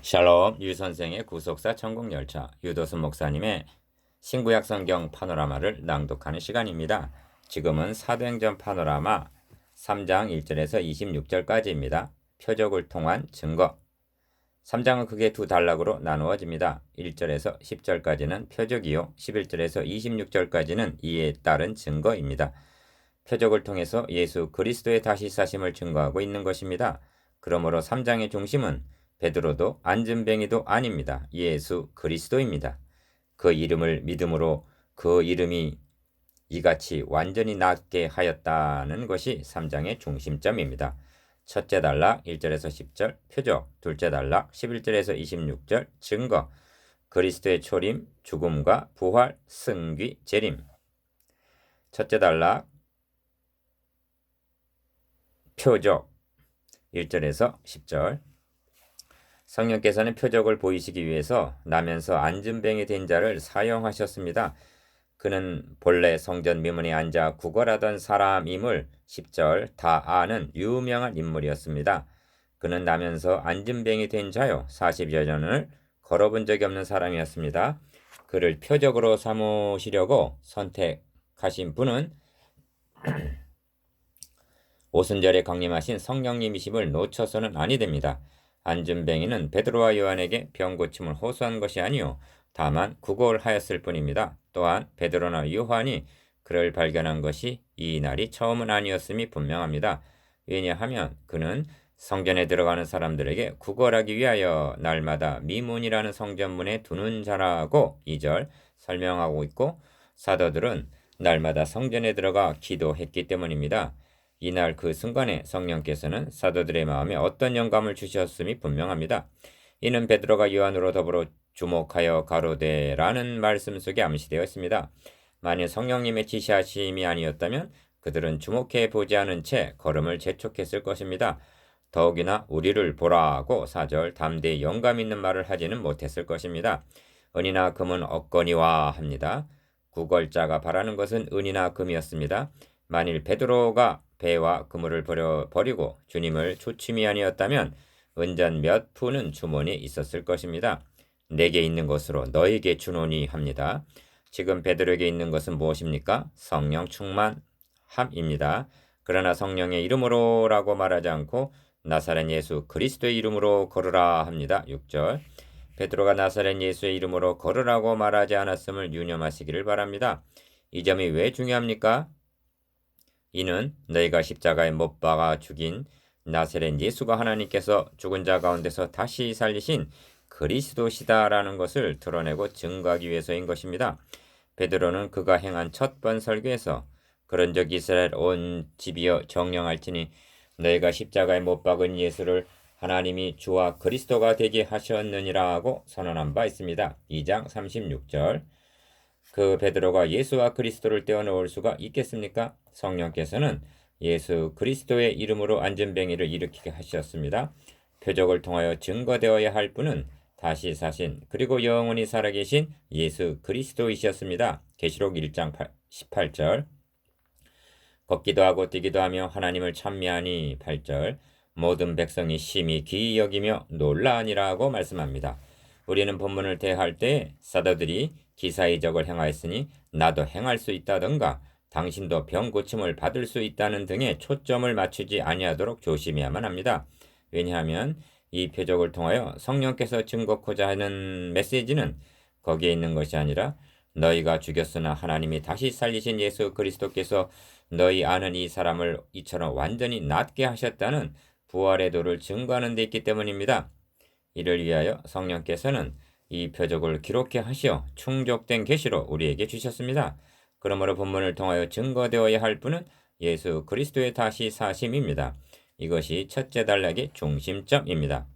샬롬 유선생의 구속사 천국열차 유도순 목사님의 신구약 성경 파노라마를 낭독하는 시간입니다. 지금은 사도행전 파노라마 3장 1절에서 26절까지입니다. 표적을 통한 증거. 3장은 크게 두 단락으로 나누어집니다. 1절에서 10절까지는 표적이요 11절에서 26절까지는 이에 따른 증거입니다. 표적을 통해서 예수 그리스도의 다시 사심을 증거하고 있는 것입니다. 그러므로 3장의 중심은 베드로도 안진뱅이도 아닙니다. 예수 그리스도입니다. 그 이름을 믿음으로 그 이름이 이같이 완전히 낫게 하였다는 것이 3장의 중심점입니다. 첫째 단락 1절에서 10절 표적, 둘째 단락 11절에서 26절 증거, 그리스도의 초림, 죽음과 부활, 승귀, 재림. 첫째 단락 표적 1절에서 10절 성령께서는 표적을 보이시기 위해서 나면서 안진뱅이 된 자를 사용하셨습니다. 그는 본래 성전 미문에 앉아 구걸하던 사람임을 10절 다 아는 유명한 인물이었습니다. 그는 나면서 안진뱅이 된 자요 40여 년을 걸어본 적이 없는 사람이었습니다. 그를 표적으로 삼으시려고 선택하신 분은 오순절에 강림하신 성령님이심을 놓쳐서는 아니 됩니다. 안진뱅이는 베드로와 요한에게 병 고침을 호소한 것이 아니요 다만 구걸하였을 뿐입니다. 또한 베드로나 요한이 그를 발견한 것이 이 날이 처음은 아니었음이 분명합니다. 왜냐하면 그는 성전에 들어가는 사람들에게 구걸하기 위하여 날마다 미문이라는 성전문에 두는 자라고 2절 설명하고 있고 사도들은 날마다 성전에 들어가 기도했기 때문입니다. 이날 그 순간에 성령께서는 사도들의 마음에 어떤 영감을 주셨음이 분명합니다. 이는 베드로가 요한으로 더불어 주목하여 가로되라는 말씀 속에 암시되어 있습니다. 만일 성령님의 지시하심이 아니었다면 그들은 주목해 보지 않은 채 걸음을 재촉했을 것입니다. 더욱이나 우리를 보라고 4절 담대히 영감 있는 말을 하지는 못했을 것입니다. 은이나 금은 없거니와 합니다. 구걸자가 바라는 것은 은이나 금이었습니다. 만일 베드로가 배와 그물을 버리고 주님을 초침이 아니었다면 은잔 몇 푸는 주머니에 있었을 것입니다. 내게 있는 것으로 너에게 주노니 합니다. 지금 베드로에게 있는 것은 무엇입니까? 성령 충만함입니다. 그러나 성령의 이름으로라고 말하지 않고 나사렛 예수 그리스도의 이름으로 걸으라 합니다. 6절 베드로가 나사렛 예수의 이름으로 걸으라고 말하지 않았음을 유념하시기를 바랍니다. 이 점이 왜 중요합니까? 이는 너희가 십자가에 못 박아 죽인 나사렛 예수가 하나님께서 죽은 자 가운데서 다시 살리신 그리스도시다라는 것을 드러내고 증거하기 위해서인 것입니다. 베드로는 그가 행한 첫 번 설교에서 그런즉 이스라엘 온 집이여 정령할지니 너희가 십자가에 못 박은 예수를 하나님이 주와 그리스도가 되게 하셨느니라 하고 선언한 바 있습니다. 2장 36절 그 베드로가 예수와 그리스도를 떼어놓을 수가 있겠습니까? 성령께서는 예수 그리스도의 이름으로 안진뱅이를 일으키게 하셨습니다. 표적을 통하여 증거되어야 할 분은 다시 사신 그리고 영원히 살아계신 예수 그리스도이셨습니다. 계시록 1장 18절 걷기도 하고 뛰기도 하며 하나님을 찬미하니 8절 모든 백성이 심히 기이 여기며 놀라니라 하고 말씀합니다. 우리는 본문을 대할 때 사도들이 기사이적을 행하였으니 나도 행할 수 있다던가 당신도 병 고침을 받을 수 있다는 등의 초점을 맞추지 아니하도록 조심해야만 합니다. 왜냐하면 이 표적을 통하여 성령께서 증거코자 하는 메시지는 거기에 있는 것이 아니라 너희가 죽였으나 하나님이 다시 살리신 예수 그리스도께서 너희 아는 이 사람을 이처럼 완전히 낫게 하셨다는 부활의 도를 증거하는 데 있기 때문입니다. 이를 위하여 성령께서는 이 표적을 기록해 하시어 충족된 계시로 우리에게 주셨습니다. 그러므로 본문을 통하여 증거되어야 할 분은 예수 그리스도의 다시 사심입니다. 이것이 첫째 단락의 중심점입니다.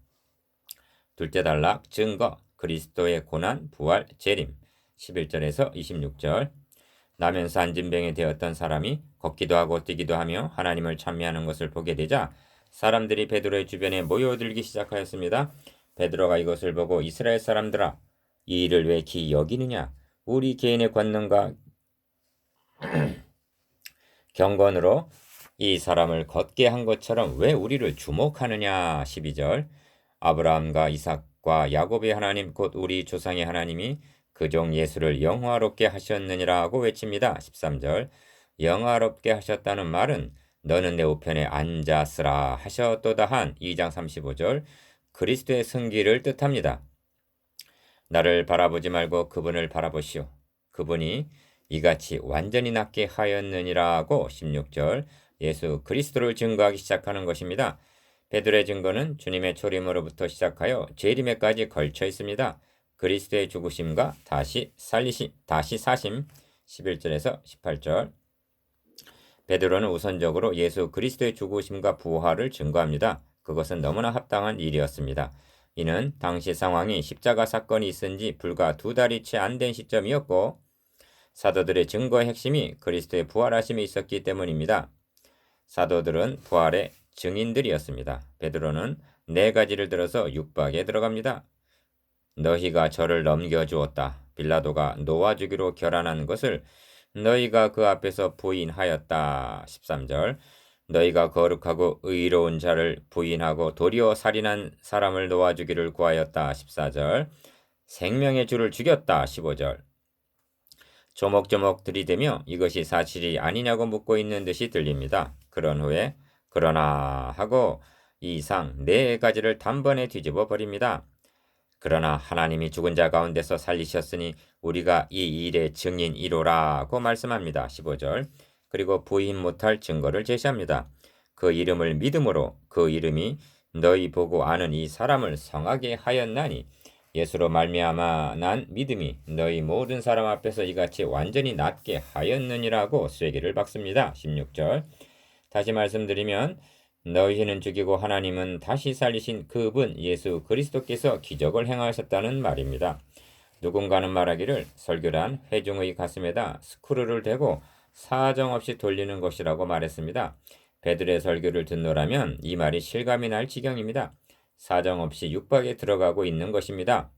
둘째 단락 증거 그리스도의 고난, 부활, 재림 11절에서 26절 나면서 안진뱅이 되었던 사람이 걷기도 하고 뛰기도 하며 하나님을 찬미하는 것을 보게 되자 사람들이 베드로의 주변에 모여들기 시작하였습니다. 베드로가 이것을 보고 이스라엘 사람들아 이 일을 왜 기이 여기느냐 우리 개인의 권능과 경건으로 이 사람을 걷게 한 것처럼 왜 우리를 주목하느냐 12절 아브라함과 이삭 이삭과 야곱의 하나님 곧 우리 조상의 하나님이 그 종 예수를 영화롭게 하셨느니라고 외칩니다. 13절. 영화롭게 하셨다는 말은 너는 내 우편에 앉았으라 하셨도다 한 2장 35절 그리스도의 승기를 뜻합니다. 나를 바라보지 말고 그분을 바라보시오. 그분이 이같이 완전히 낫게 하였느니라고 16절 예수 그리스도를 증거하기 시작하는 것입니다. 베드로의 증거는 주님의 초림으로부터 시작하여 재림에까지 걸쳐 있습니다. 그리스도의 죽으심과 다시 사심 11절에서 18절 베드로는 우선적으로 예수 그리스도의 죽으심과 부활을 증거합니다. 그것은 너무나 합당한 일이었습니다. 이는 당시 상황이 십자가 사건이 있은 지 불과 2달이 채 안 된 시점이었고 사도들의 증거의 핵심이 그리스도의 부활하심에 있었기 때문입니다. 사도들은 부활의 증인들이었습니다. 베드로는 4가지를 들어서 육박에 들어갑니다. 너희가 저를 넘겨주었다. 빌라도가 놓아주기로 결안한 것을 너희가 그 앞에서 부인하였다. 13절 너희가 거룩하고 의로운 자를 부인하고 도리어 살인한 사람을 놓아주기를 구하였다. 14절 생명의 주를 죽였다. 15절 조목조목 들이대며 이것이 사실이 아니냐고 묻고 있는 듯이 들립니다. 그런 후에 그러나 하고 이상 4가지를 단번에 뒤집어 버립니다. 그러나 하나님이 죽은 자 가운데서 살리셨으니 우리가 이 일의 증인이로라고 말씀합니다. 15절 그리고 부인 못할 증거를 제시합니다. 그 이름을 믿음으로 그 이름이 너희 보고 아는 이 사람을 성하게 하였나니 예수로 말미암아 난 믿음이 너희 모든 사람 앞에서 이같이 완전히 낫게 하였느니라고 쐐기를 박습니다. 16절 다시 말씀드리면 너희는 죽이고 하나님은 다시 살리신 그분 예수 그리스도께서 기적을 행하셨다는 말입니다. 누군가는 말하기를 설교란 회중의 가슴에다 스크루를 대고 사정없이 돌리는 것이라고 말했습니다. 베드로의 설교를 듣노라면 이 말이 실감이 날 지경입니다. 사정없이 육박에 들어가고 있는 것입니다.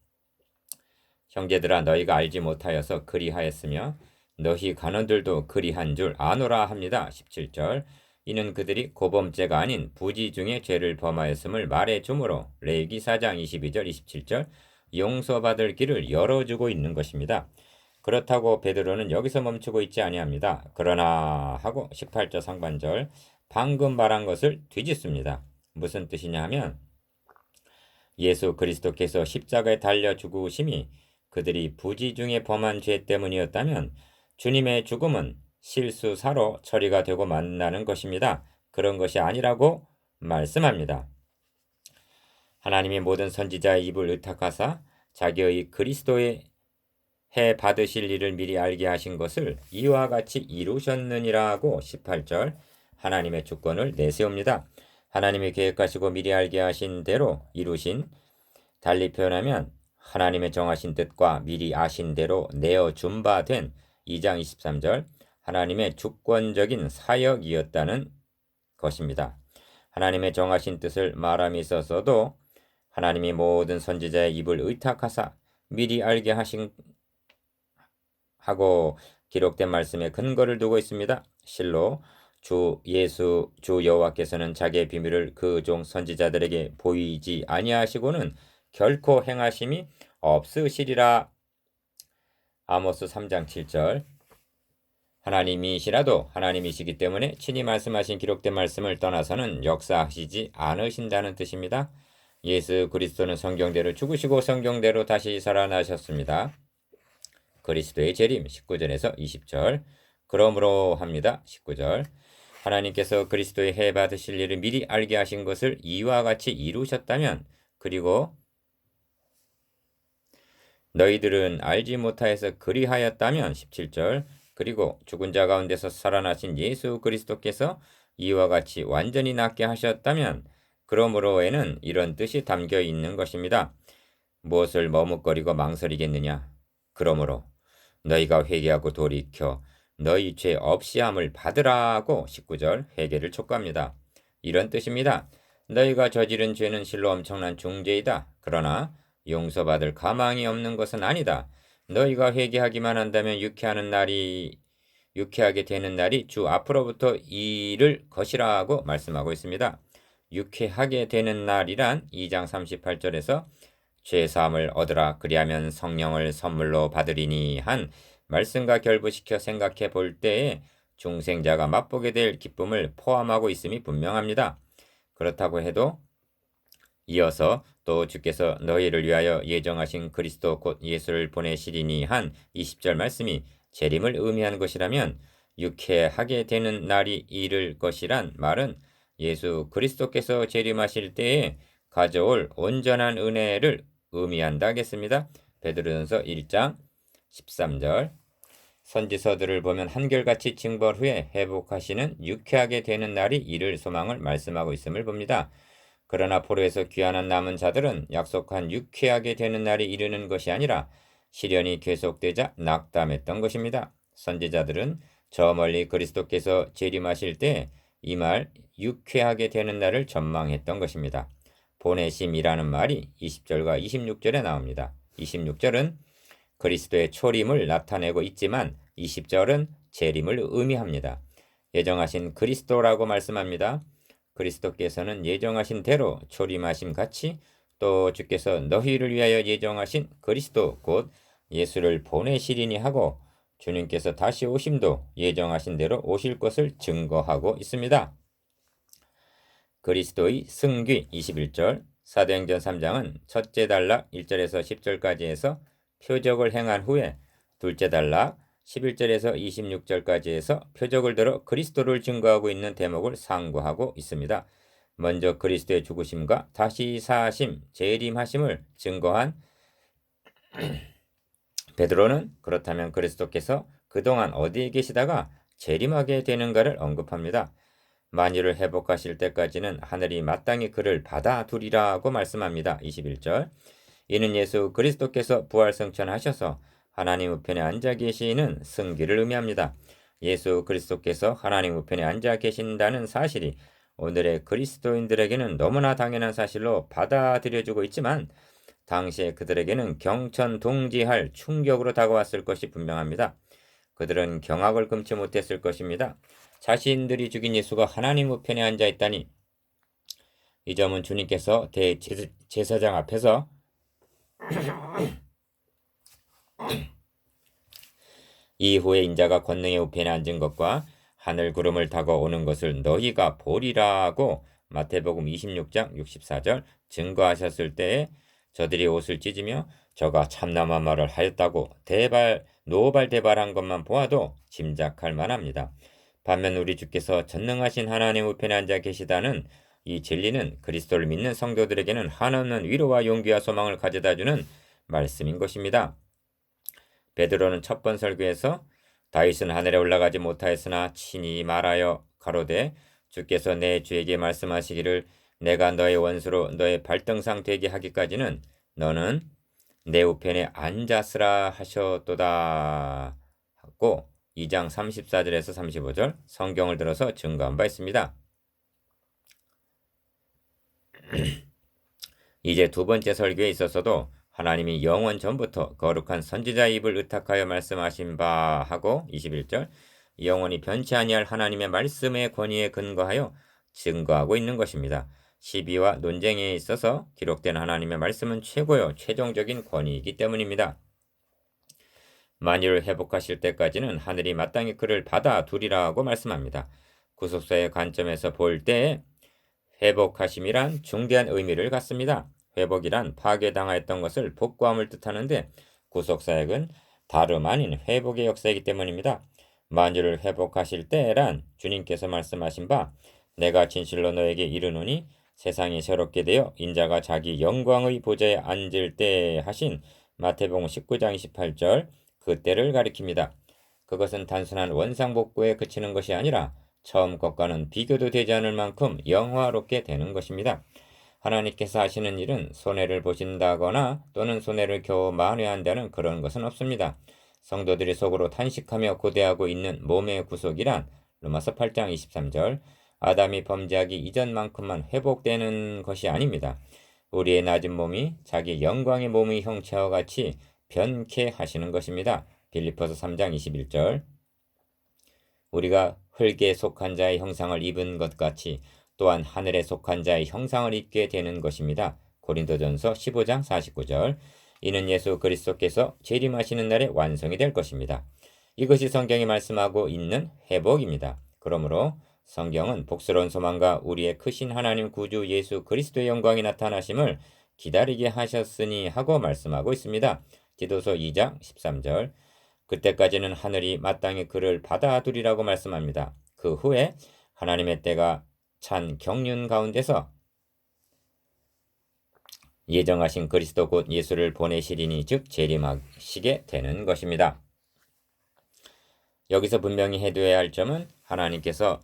형제들아 너희가 알지 못하여서 그리하였으며 너희 간원들도 그리한 줄 아노라 합니다. 17절 이는 그들이 고범죄가 아닌 부지 중에 죄를 범하였음을 말해 주므로 레위기 4장 22절 27절 용서받을 길을 열어주고 있는 것입니다. 그렇다고 베드로는 여기서 멈추고 있지 아니합니다. 그러나 하고 18절 상반절 방금 말한 것을 뒤집습니다. 무슨 뜻이냐 하면 예수 그리스도께서 십자가에 달려 죽으심이 그들이 부지 중에 범한 죄 때문이었다면 주님의 죽음은 실수사로 처리가 되고 만나는 것입니다. 그런 것이 아니라고 말씀합니다. 하나님이 모든 선지자의 입을 의탁하사 자기의 그리스도의 해 받으실 일을 미리 알게 하신 것을 이와 같이 이루셨느니라고 18절 하나님의 주권을 내세웁니다. 하나님이 계획하시고 미리 알게 하신 대로 이루신 달리 표현하면 하나님의 정하신 뜻과 미리 아신 대로 내어준 바 된 2장 23절 하나님의 주권적인 사역이었다는 것입니다. 하나님의 정하신 뜻을 말함에 있어서도 하나님이 모든 선지자의 입을 의탁하사 미리 알게 하신 하고 기록된 말씀에 근거를 두고 있습니다. 실로 주 예수 주 여호와께서는 자기의 비밀을 그 종 선지자들에게 보이지 아니하시고는 결코 행하심이 없으시리라. 아모스 3장 7절 하나님이시라도 하나님이시기 때문에 친히 말씀하신 기록된 말씀을 떠나서는 역사하시지 않으신다는 뜻입니다. 예수 그리스도는 성경대로 죽으시고 성경대로 다시 살아나셨습니다. 그리스도의 재림 19절에서 20절 그러므로 합니다. 19절 하나님께서 그리스도의 해 받으실 일을 미리 알게 하신 것을 이와 같이 이루셨다면 그리고 너희들은 알지 못하여서 그리하였다면 17절 그리고 죽은 자 가운데서 살아나신 예수 그리스도께서 이와 같이 완전히 낫게 하셨다면 그러므로에는 이런 뜻이 담겨 있는 것입니다. 무엇을 머뭇거리고 망설이겠느냐? 그러므로 너희가 회개하고 돌이켜 너희 죄 없이함을 받으라고 19절 회개를 촉구합니다. 이런 뜻입니다. 너희가 저지른 죄는 실로 엄청난 중죄이다. 그러나 용서받을 가망이 없는 것은 아니다. 너희가 회개하기만 한다면 유쾌하게 되는 날이 주 앞으로부터 이를 것이라고 말씀하고 있습니다. 유쾌하게 되는 날이란 2장 38절에서 죄사함을 얻으라 그리하면 성령을 선물로 받으리니 한 말씀과 결부시켜 생각해 볼 때에 중생자가 맛보게 될 기쁨을 포함하고 있음이 분명합니다. 그렇다고 해도 이어서 또 주께서 너희를 위하여 예정하신 그리스도 곧 예수를 보내시리니 한 20절 말씀이 재림을 의미하는 것이라면 유쾌하게 되는 날이 이를 것이란 말은 예수 그리스도께서 재림하실 때에 가져올 온전한 은혜를 의미한다겠습니다. 베드로전서 1장 13절 선지서들을 보면 한결같이 징벌 후에 회복하시는 유쾌하게 되는 날이 이를 소망을 말씀하고 있음을 봅니다. 그러나 포로에서 귀환한 남은 자들은 약속한 유쾌하게 되는 날이 이르는 것이 아니라 시련이 계속되자 낙담했던 것입니다. 선지자들은 저 멀리 그리스도께서 재림하실 때 이 말 유쾌하게 되는 날을 전망했던 것입니다. 보내심이라는 말이 20절과 26절에 나옵니다. 26절은 그리스도의 초림을 나타내고 있지만 20절은 재림을 의미합니다. 예정하신 그리스도라고 말씀합니다. 그리스도께서는 예정하신 대로 초림하심 같이 또 주께서 너희를 위하여 예정하신 그리스도 곧 예수를 보내시리니 하고 주님께서 다시 오심도 예정하신 대로 오실 것을 증거하고 있습니다. 그리스도의 승귀 21절 사도행전 3장은 첫째 단락 1절에서 10절까지 해서 표적을 행한 후에 둘째 단락 11절에서 26절까지 해서 표적을 들어 그리스도를 증거하고 있는 대목을 상고하고 있습니다. 먼저 그리스도의 죽으심과 다시 사하심, 재림하심을 증거한 베드로는 그렇다면 그리스도께서 그동안 어디에 계시다가 재림하게 되는가를 언급합니다. 만유를 회복하실 때까지는 하늘이 마땅히 그를 받아두리라고 말씀합니다. 21절 이는 예수 그리스도께서 부활승천하셔서 하나님 우편에 앉아 계시는 승기를 의미합니다. 예수 그리스도께서 하나님 우편에 앉아 계신다는 사실이 오늘의 그리스도인들에게는 너무나 당연한 사실로 받아들여지고 있지만 당시에 그들에게는 경천동지할 충격으로 다가왔을 것이 분명합니다. 그들은 경악을 금치 못했을 것입니다. 자신들이 죽인 예수가 하나님 우편에 앉아 있다니. 이 점은 주님께서 대제사장 앞에서 이후에 인자가 권능의 우편에 앉은 것과 하늘 구름을 타고 오는 것을 너희가 보리라고 마태복음 26장 64절 증거하셨을 때에 저들이 옷을 찢으며 저가 참남한 말을 하였다고 노발대발한 것만 보아도 짐작할 만합니다. 반면 우리 주께서 전능하신 하나님 우편에 앉아 계시다는 이 진리는 그리스도를 믿는 성도들에게는 한없는 위로와 용기와 소망을 가져다주는 말씀인 것입니다. 베드로는 첫 번 설교에서 다윗은 하늘에 올라가지 못하였으나 친히 말하여 가로되 주께서 내 주에게 말씀하시기를 내가 너의 원수로 너의 발등상 되게 하기까지는 너는 내 우편에 앉았으라 하셨도다 하고 2장 34절에서 35절 성경을 들어서 증거한 바 있습니다. 이제 두 번째 설교에 있어서도 하나님이 영원 전부터 거룩한 선지자 입을 의탁하여 말씀하신 바 하고 21절 영원히 변치 아니할 하나님의 말씀의 권위에 근거하여 증거하고 있는 것입니다. 시비와 논쟁에 있어서 기록된 하나님의 말씀은 최고요 최종적인 권위이기 때문입니다. 만유를 회복하실 때까지는 하늘이 마땅히 그를 받아두리라고 말씀합니다. 구속사의 관점에서 볼 때에 회복하심이란 중대한 의미를 갖습니다. 회복이란 파괴당하였던 것을 복구함을 뜻하는데 구속사역은 다름 아닌 회복의 역사이기 때문입니다. 만유를 회복하실 때란 주님께서 말씀하신 바 내가 진실로 너에게 이르노니 세상이 새롭게 되어 인자가 자기 영광의 보좌에 앉을 때 하신 마태복음 19장 28절 그때를 가리킵니다. 그것은 단순한 원상복구에 그치는 것이 아니라 처음 것과는 비교도 되지 않을 만큼 영화롭게 되는 것입니다. 하나님께서 하시는 일은 손해를 보신다거나 또는 손해를 겨우 만회한다는 그런 것은 없습니다. 성도들이 속으로 탄식하며 고대하고 있는 몸의 구속이란 로마서 8장 23절 아담이 범죄하기 이전만큼만 회복되는 것이 아닙니다. 우리의 낮은 몸이 자기 영광의 몸의 형체와 같이 변케 하시는 것입니다. 빌립보서 3장 21절 우리가 흙에 속한 자의 형상을 입은 것 같이 또한 하늘에 속한 자의 형상을 입게 되는 것입니다. 고린도전서 15장 49절. 이는 예수 그리스도께서 재림하시는 날에 완성이 될 것입니다. 이것이 성경이 말씀하고 있는 회복입니다. 그러므로 성경은 복스러운 소망과 우리의 크신 하나님 구주 예수 그리스도의 영광이 나타나심을 기다리게 하셨으니 하고 말씀하고 있습니다. 디도서 2장 13절. 그때까지는 하늘이 마땅히 그를 받아두리라고 말씀합니다. 그 후에 하나님의 때가 찬 경륜 가운데서 예정하신 그리스도 곧 예수를 보내시리니 즉 재림하시게 되는 것입니다. 여기서 분명히 해두어야 할 점은 하나님께서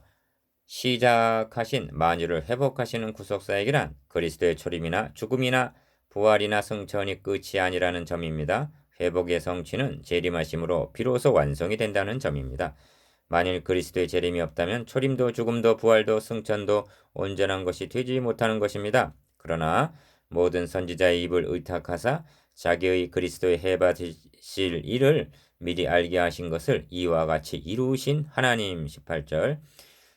시작하신 만유를 회복하시는 구속사역이란 그리스도의 초림이나 죽음이나 부활이나 승천이 끝이 아니라는 점입니다. 회복의 성취는 재림하심으로 비로소 완성이 된다는 점입니다. 만일 그리스도의 재림이 없다면 초림도 죽음도 부활도 승천도 온전한 것이 되지 못하는 것입니다. 그러나 모든 선지자의 입을 의탁하사 자기의 그리스도의 해받으실 일을 미리 알게 하신 것을 이와 같이 이루신 하나님. 18절.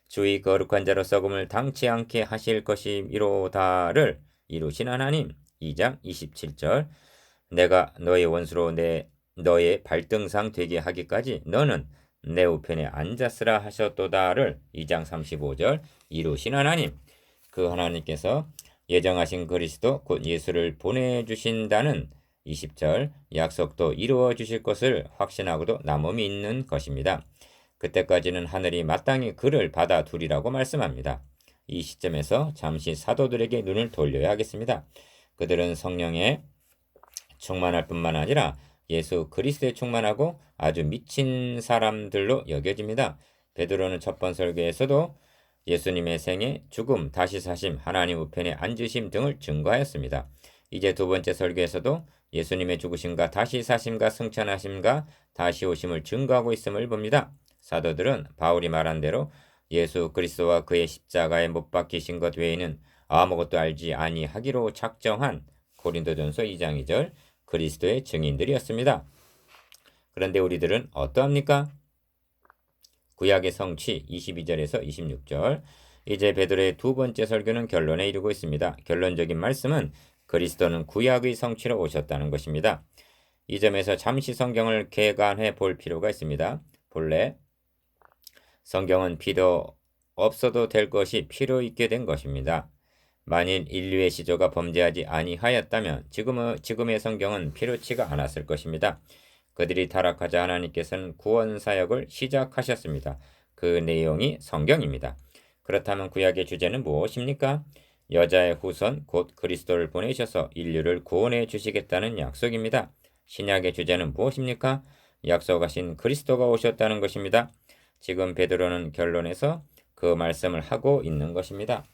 주의 거룩한 자로 썩음을 당치 않게 하실 것이미로다를 이루신 하나님. 2장 27절. 내가 너의 원수로 너의 발등상 되게 하기까지 너는 내 우편에 앉았으라 하셨도다를 2장 35절 이루신 하나님. 그 하나님께서 예정하신 그리스도 곧 예수를 보내주신다는 20절 약속도 이루어 주실 것을 확신하고도 남음이 있는 것입니다. 그때까지는 하늘이 마땅히 그를 받아두리라고 말씀합니다. 이 시점에서 잠시 사도들에게 눈을 돌려야 하겠습니다. 그들은 성령에 충만할 뿐만 아니라 예수 그리스도에 충만하고 아주 미친 사람들로 여겨집니다. 베드로는 첫 번 설교에서도 예수님의 생애, 죽음, 다시 사심, 하나님 우편에 앉으심 등을 증거하였습니다. 이제 두 번째 설교에서도 예수님의 죽으심과 다시 사심과 승천하심과 다시 오심을 증거하고 있음을 봅니다. 사도들은 바울이 말한 대로 예수 그리스도와 그의 십자가에 못 박히신 것 외에는 아무것도 알지 아니하기로 작정한 고린도전서 2장 2절 그리스도의 증인들이었습니다. 그런데 우리들은 어떠합니까? 구약의 성취 22절에서 26절. 이제 베드로의 두 번째 설교는 결론에 이르고 있습니다. 결론적인 말씀은 그리스도는 구약의 성취로 오셨다는 것입니다. 이 점에서 잠시 성경을 개관해 볼 필요가 있습니다. 본래 성경은 필요 없어도 될 것이 필요 있게 된 것입니다. 만일 인류의 시조가 범죄하지 아니하였다면 지금의 성경은 필요치가 않았을 것입니다. 그들이 타락하자 하나님께서는 구원 사역을 시작하셨습니다. 그 내용이 성경입니다. 그렇다면 구약의 주제는 무엇입니까? 여자의 후손 곧 그리스도를 보내셔서 인류를 구원해 주시겠다는 약속입니다. 신약의 주제는 무엇입니까? 약속하신 그리스도가 오셨다는 것입니다. 지금 베드로는 결론에서 그 말씀을 하고 있는 것입니다.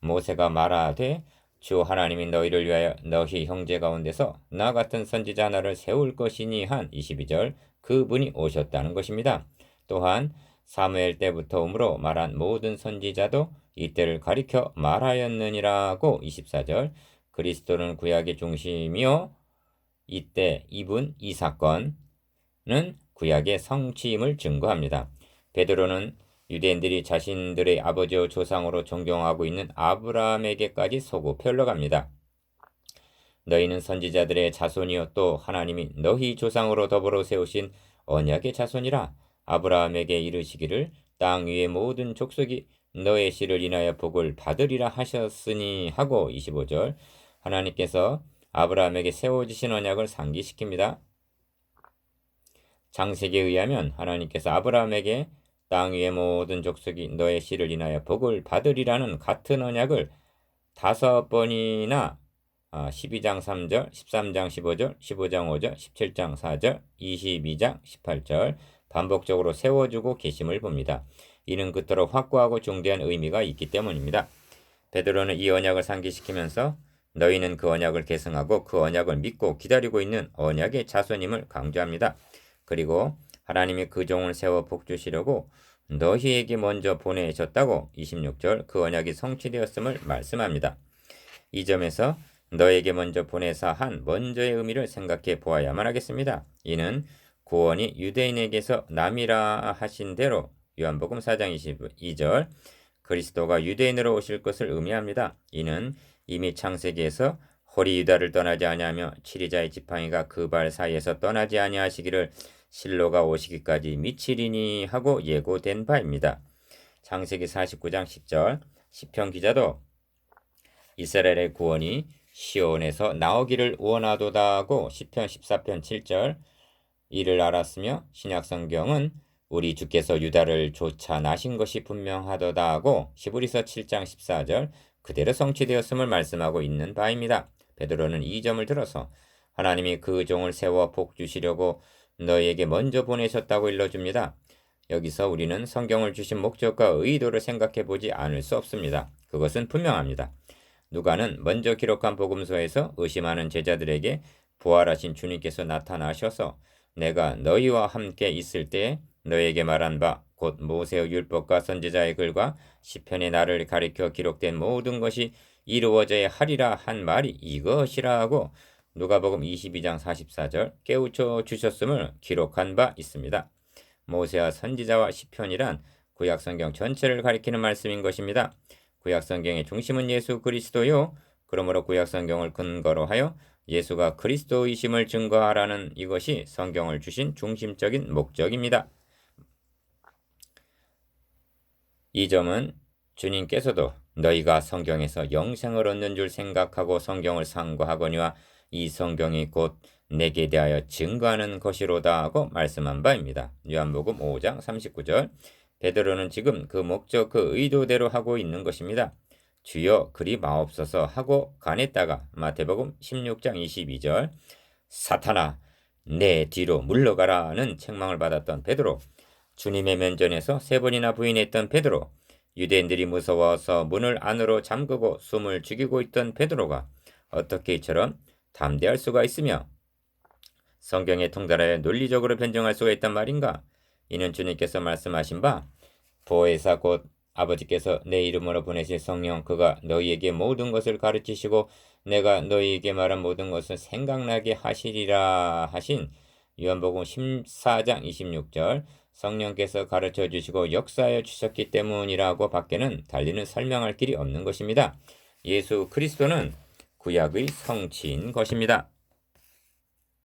모세가 말하되 주 하나님이 너희를 위하여 너희 형제 가운데서 나 같은 선지자 하나를 세울 것이니 한 22절 그분이 오셨다는 것입니다. 또한 사무엘 때부터 오므로 말한 모든 선지자도 이때를 가리켜 말하였느니라고 24절 그리스도는 구약의 중심이요 이때 이 사건은 구약의 성취임을 증거합니다. 베드로는 유대인들이 자신들의 아버지와 조상으로 존경하고 있는 아브라함에게까지 소급해 올라갑니다. 너희는 선지자들의 자손이요 또 하나님이 너희 조상으로 더불어 세우신 언약의 자손이라 아브라함에게 이르시기를 땅 위의 모든 족속이 너의 씨를 인하여 복을 받으리라 하셨으니 하고 25절 하나님께서 아브라함에게 세워지신 언약을 상기시킵니다. 장세기에 의하면 하나님께서 아브라함에게 땅 위의 모든 족속이 너의 씨를 인하여 복을 받으리라는 같은 언약을 5번이나 12장 3절, 13장 15절, 15장 5절, 17장 4절, 22장 18절 반복적으로 세워주고 계심을 봅니다. 이는 그토록 확고하고 중대한 의미가 있기 때문입니다. 베드로는 이 언약을 상기시키면서 너희는 그 언약을 계승하고 그 언약을 믿고 기다리고 있는 언약의 자손임을 강조합니다. 그리고 하나님이 그 종을 세워 복주시려고 너희에게 먼저 보내셨다고 26절 그 언약이 성취되었음을 말씀합니다. 이 점에서 너에게 먼저 보내사 한 먼저의 의미를 생각해 보아야만 하겠습니다. 이는 구원이 유대인에게서 남이라 하신 대로 요한복음 4장 22절 그리스도가 유대인으로 오실 것을 의미합니다. 이는 이미 창세기에서 홀이 유다를 떠나지 아니하며 치리자의 지팡이가 그 발 사이에서 떠나지 아니하시기를 실로가 오시기까지 미치리니 하고 예고된 바입니다. 창세기 49장 10절. 시편 기자도 이스라엘의 구원이 시온에서 나오기를 원하도다 하고 시편 14편 7절 이를 알았으며 신약성경은 우리 주께서 유다를 쫓아나신 것이 분명하도다 하고 히브리서 7장 14절 그대로 성취되었음을 말씀하고 있는 바입니다. 베드로는 이 점을 들어서 하나님이 그 종을 세워 복 주시려고 너희에게 먼저 보내셨다고 일러줍니다. 여기서 우리는 성경을 주신 목적과 의도를 생각해 보지 않을 수 없습니다. 그것은 분명합니다. 누가는 먼저 기록한 복음서에서 의심하는 제자들에게 부활하신 주님께서 나타나셔서 내가 너희와 함께 있을 때에 너희에게 말한 바 곧 모세의 율법과 선지자의 글과 시편의 나를 가리켜 기록된 모든 것이 이루어져야 하리라 한 말이 이것이라 하고 누가복음 22장 44절 깨우쳐 주셨음을 기록한 바 있습니다. 모세와 선지자와 시편이란 구약성경 전체를 가리키는 말씀인 것입니다. 구약성경의 중심은 예수 그리스도요. 그러므로 구약성경을 근거로 하여 예수가 그리스도이심을 증거하라는 이것이 성경을 주신 중심적인 목적입니다. 이 점은 주님께서도 너희가 성경에서 영생을 얻는 줄 생각하고 성경을 상고하거니와 이 성경이 곧 내게 대하여 증거하는 것이로다 하고 말씀한 바입니다. 요한복음 5장 39절. 베드로는 지금 그 목적 그 의도대로 하고 있는 것입니다. 주여 그리 마옵소서 하고 간했다가 마태복음 16장 22절 사탄아 내 뒤로 물러가라는 책망을 받았던 베드로, 주님의 면전에서 3번이나 부인했던 베드로, 유대인들이 무서워서 문을 안으로 잠그고 숨을 죽이고 있던 베드로가 어떻게 이처럼 담대할 수가 있으며 성경에 통달하여 논리적으로 변증할 수가 있단 말인가? 이는 주님께서 말씀하신 바 보혜사 곧 아버지께서 내 이름으로 보내실 성령 그가 너희에게 모든 것을 가르치시고 내가 너희에게 말한 모든 것을 생각나게 하시리라 하신 요한복음 14장 26절 성령께서 가르쳐 주시고 역사하여 주셨기 때문이라고 밖에는 달리는 설명할 길이 없는 것입니다. 예수 그리스도는 구약의 성취인 것입니다.